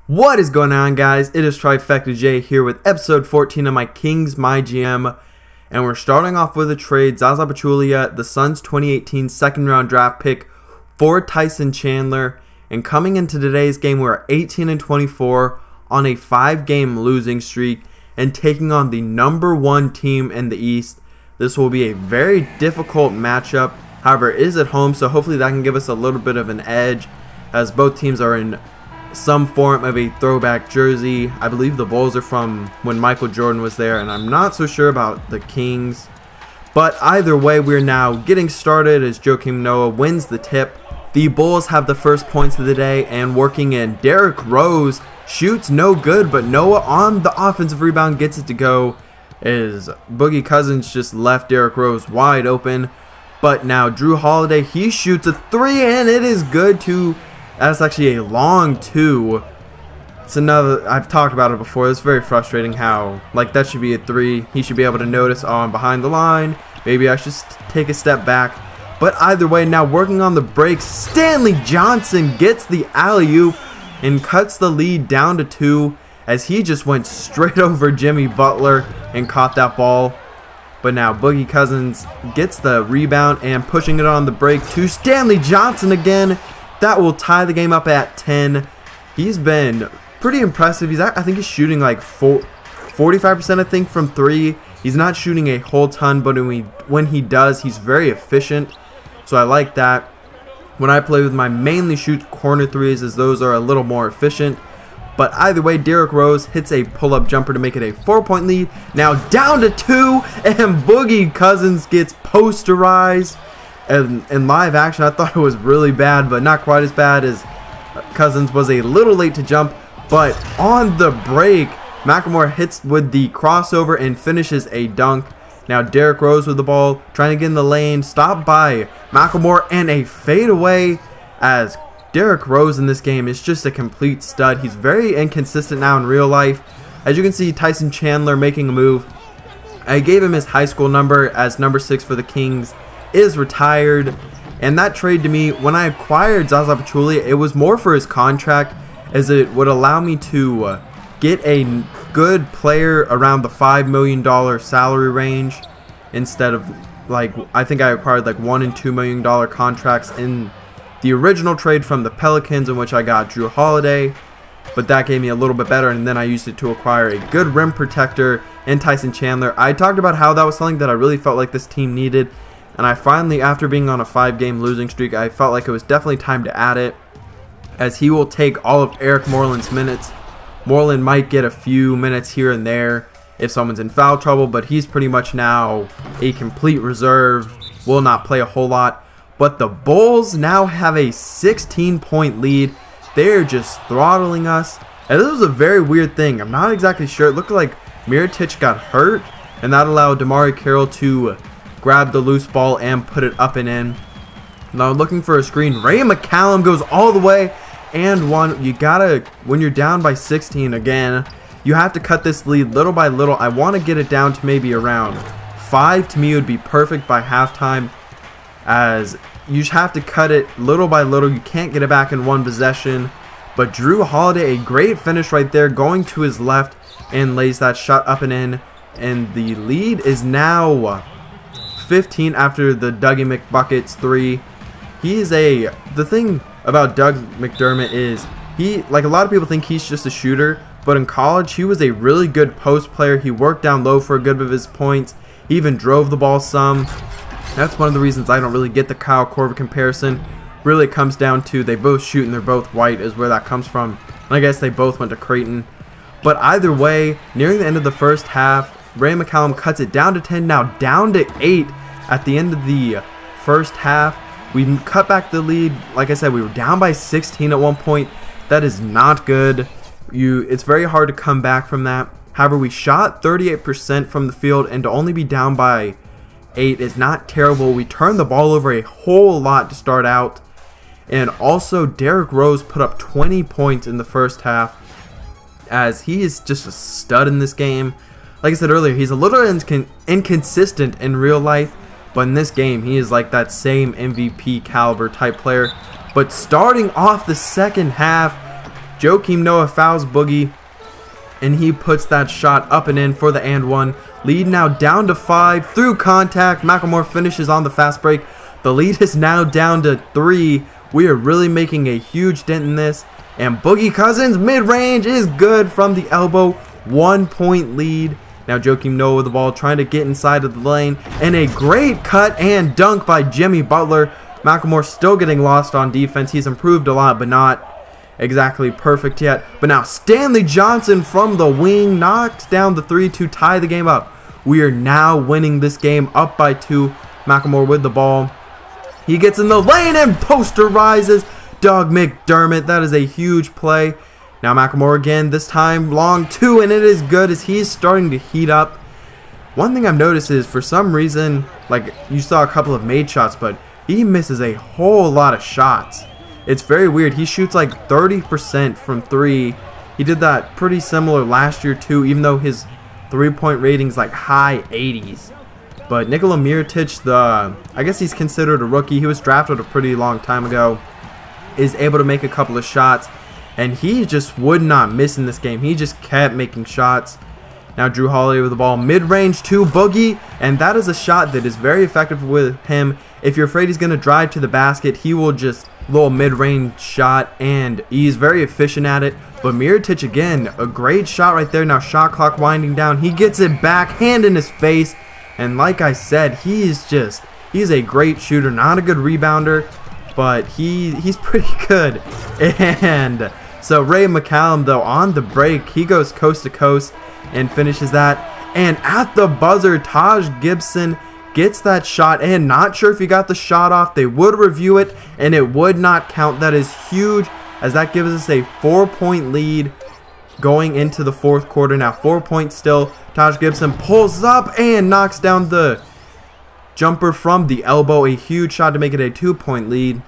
What is going on, guys? It is Trifecta J here with episode 14 of my Kings MyGM, and we're starting off with a trade. Zaza Pachulia, the Suns 2018 second round draft pick for Tyson Chandler, and coming into today's game we're 18-24 on a 5-game losing streak and taking on the #1 team in the East. This will be a very difficult matchup. However, it is at home, so hopefully that can give us a little bit of an edge, as both teams are in some form of a throwback jersey. I believe the Bulls are from when Michael Jordan was there, and I'm not so sure about the Kings. But either way, we're now getting started as Joakim Noah wins the tip. The Bulls have the first points of the day, and working in, Derrick Rose shoots no good, but Noah on the offensive rebound gets it to go, as Boogie Cousins just left Derrick Rose wide open. But now Drew Holiday, he shoots a 3, and it is good too. That's actually a long 2. It's another, I've talked about it before. It's very frustrating how, like, that should be a 3. He should be able to notice, oh, I'm behind the line. Maybe I should take a step back. But either way, now working on the break, Stanley Johnson gets the alley-oop and cuts the lead down to 2, as he just went straight over Jimmy Butler and caught that ball. But now Boogie Cousins gets the rebound and pushing it on the break to Stanley Johnson again. That will tie the game up at 10. He's been pretty impressive. I think he's shooting like 45% I think from 3. He's not shooting a whole ton, but when he does, he's very efficient. So I like that. When I play with my mainly shoot corner 3s, as those are a little more efficient. But either way, Derrick Rose hits a pull-up jumper to make it a 4-point lead. Now down to 2, and Boogie Cousins gets posterized. And in live action, I thought it was really bad, but not quite as bad, as Cousins was a little late to jump. But on the break, McLemore hits with the crossover and finishes a dunk. Now Derrick Rose with the ball, trying to get in the lane, stopped by McLemore, and a fadeaway, as Derrick Rose in this game is just a complete stud. He's very inconsistent now in real life. As you can see, Tyson Chandler making a move. I gave him his high school number, as number 6 for the Kings is retired. And that trade, to me, when I acquired Zaza Pachulia, it was more for his contract, as it would allow me to get a good player around the $5 million salary range, instead of, like, I think I acquired like $1 and $2 million contracts in the original trade from the Pelicans, in which I got Drew Holiday. But that gave me a little bit better, and then I used it to acquire a good rim protector in Tyson Chandler. I talked about how that was something that I really felt like this team needed, and I finally, after being on a 5-game losing streak, I felt like it was definitely time to add it, as he will take all of Eric Moreland's minutes. Moreland might get a few minutes here and there if someone's in foul trouble, but he's pretty much now a complete reserve, will not play a whole lot. But the Bulls now have a 16-point lead. They're just throttling us. And this was a very weird thing. I'm not exactly sure. It looked like Mirotic got hurt, and that allowed DeMarre Carroll to grab the loose ball and put it up and in. Now looking for a screen, Ray McCallum goes all the way and one. You gotta, when you're down by 16 again, you have to cut this lead little by little. I want to get it down to maybe around 5. To me, would be perfect by halftime, as you just have to cut it little by little. You can't get it back in one possession. But Drew Holiday, a great finish right there, going to his left and lays that shot up and in. And the lead is now 15 after the Dougie McBuckets 3. The thing about Doug McDermott is, like a lot of people think he's just a shooter, but in college he was a really good post player. He worked down low for a good bit of his points. He even drove the ball some. That's one of the reasons I don't really get the Kyle Korver comparison. Really, it comes down to they both shoot and they're both white, is where that comes from. And I guess they both went to Creighton. But either way, nearing the end of the first half, Ray McCallum cuts it down to 10, now down to 8 at the end of the first half. We cut back the lead. Like I said, we were down by 16 at one point. That is not good. It's very hard to come back from that. However, we shot 38% from the field, and to only be down by 8 is not terrible. We turned the ball over a whole lot to start out. And also, Derrick Rose put up 20 points in the first half, as he is just a stud in this game. Like I said earlier, he's a little inconsistent in real life, but in this game, he is like that same MVP caliber type player. But starting off the second half, Joakim Noah fouls Boogie, and he puts that shot up and in for the and one. Lead now down to 5 through contact. Macklemore finishes on the fast break. The lead is now down to 3. We are really making a huge dent in this. And Boogie Cousins mid-range is good from the elbow. 1 point lead. Now Joakim Noah with the ball, trying to get inside of the lane. And a great cut and dunk by Jimmy Butler. Macklemore still getting lost on defense. He's improved a lot, but not exactly perfect yet. But now Stanley Johnson from the wing knocks down the 3 to tie the game up. We are now winning this game up by 2. Macklemore with the ball. He gets in the lane and posterizes Doug McDermott. That is a huge play. Now Macklemore again, this time long 2, and it is good as he's starting to heat up. One thing I've noticed is for some reason, like you saw a couple of made shots, but he misses a whole lot of shots. It's very weird. He shoots like 30% from 3. He did that pretty similar last year too, even though his 3-point rating's like high 80s. But Nikola Mirotic, I guess he's considered a rookie. He was drafted a pretty long time ago. Is able to make a couple of shots, and he just would not miss in this game. He just kept making shots. Now Drew Holiday with the ball, mid-range to Boogie, and that is a shot that is very effective with him. If you're afraid he's going to drive to the basket, he will just little mid-range shot, and he's very efficient at it. But Mirotic again, a great shot right there. Now shot clock winding down. He gets it back, hand in his face, and like I said, he's a great shooter, not a good rebounder, but he's pretty good. And so Ray McCallum though on the break, he goes coast to coast and finishes that. And at the buzzer, Taj Gibson gets that shot, and not sure if he got the shot off. They would review it and it would not count. That is huge, as that gives us a 4-point lead going into the 4th quarter. Now 4 points still. Taj Gibson pulls up and knocks down the jumper from the elbow. A huge shot to make it a 2-point lead.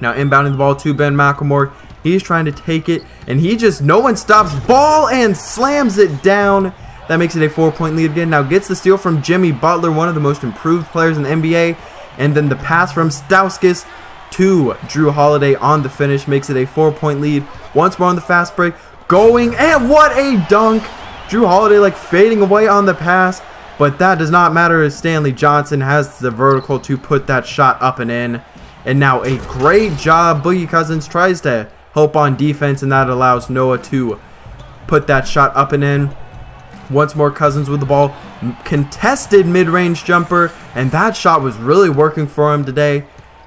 Now inbounding the ball to Ben Macklemore. He's trying to take it, and no one stops. Ball and slams it down. That makes it a 4-point lead again. Now gets the steal from Jimmy Butler, one of the most improved players in the NBA. And then the pass from Stauskas to Drew Holiday on the finish makes it a 4-point lead. Once more on the fast break. Going, and what a dunk. Drew Holiday like fading away on the pass. But that does not matter as Stanley Johnson has the vertical to put that shot up and in. And now a great job. Boogie Cousins tries to help on defense, and that allows Noah to put that shot up and in. Once more Cousins with the ball. Contested mid-range jumper, and that shot was really working for him today.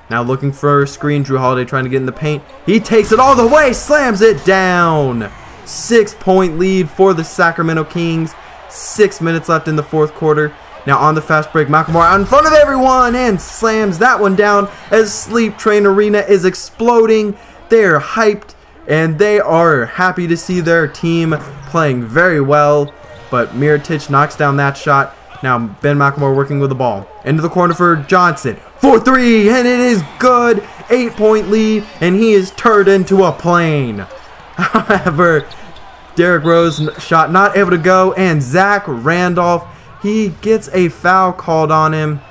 Now looking for a screen. Drew Holiday trying to get in the paint. He takes it all the way. Slams it down. 6-point lead for the Sacramento Kings. 6 minutes left in the 4th quarter. Now on the fast break, Macklemore out in front of everyone and slams that one down as Sleep Train Arena is exploding. They're hyped and they are happy to see their team playing very well. But Mirotic knocks down that shot. Now Ben Macklemore working with the ball. Into the corner for Johnson. 4-3, and it is good. 8-point lead, and he is turned into a plane. However, Derrick Rose shot not able to go, and Zach Randolph, he gets a foul called on him.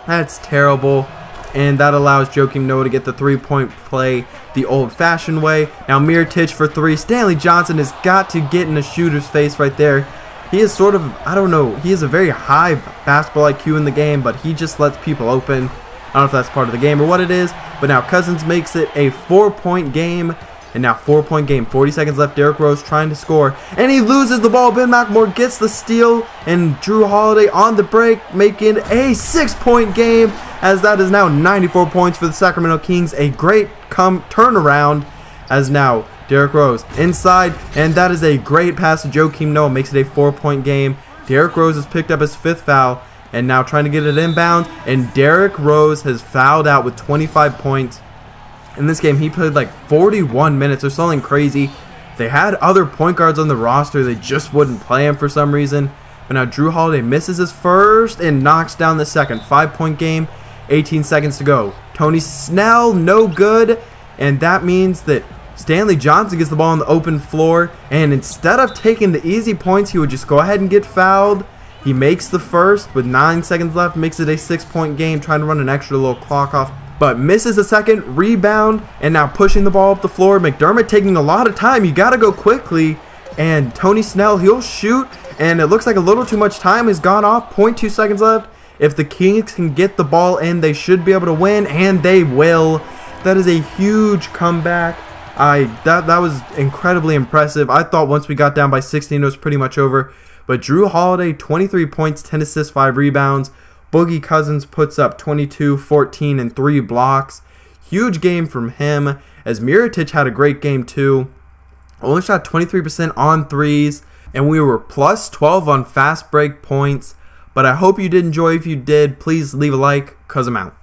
That's terrible, and that allows Joakim Noah to get the 3-point play the old-fashioned way. Now Mirotic for 3. Stanley Johnson has got to get in the shooter's face right there. He is sort of, I don't know, he has a very high basketball IQ in the game, but he just lets people open. I don't know if that's part of the game or what it is, but now Cousins makes it a 4-point game. And now 4-point game, 40 seconds left. Derrick Rose trying to score, and he loses the ball. Ben Macklemore gets the steal, and Drew Holiday on the break, making a 6-point game, as that is now 94 points for the Sacramento Kings. A great turnaround, as now Derrick Rose inside, and that is a great pass to Joakim Noah, makes it a 4-point game. Derrick Rose has picked up his 5th foul, and now trying to get it inbound, and Derrick Rose has fouled out with 25 points. In this game, he played like 41 minutes or something crazy. They had other point guards on the roster. They just wouldn't play him for some reason. But now Drew Holiday misses his first and knocks down the second. 5-point game, 18 seconds to go. Tony Snell, no good. And that means that Stanley Johnson gets the ball on the open floor. And instead of taking the easy points, he would just go ahead and get fouled. He makes the first with 9 seconds left. Makes it a 6-point game. Trying to run an extra little clock off. but misses a second, rebound, and now pushing the ball up the floor. McDermott taking a lot of time. You got to go quickly. And Tony Snell, he'll shoot, and it looks like a little too much time has gone off. 0.2 seconds left. If the Kings can get the ball in, they should be able to win, and they will. That is a huge comeback. That was incredibly impressive. I thought once we got down by 16, it was pretty much over. But Drew Holiday, 23 points, 10 assists, 5 rebounds. Boogie Cousins puts up 22, 14, and 3 blocks. Huge game from him, as Mirotic had a great game too. Only shot 23% on threes, and we were plus 12 on fast break points. But I hope you did enjoy. If you did, please leave a like, cause I'm out.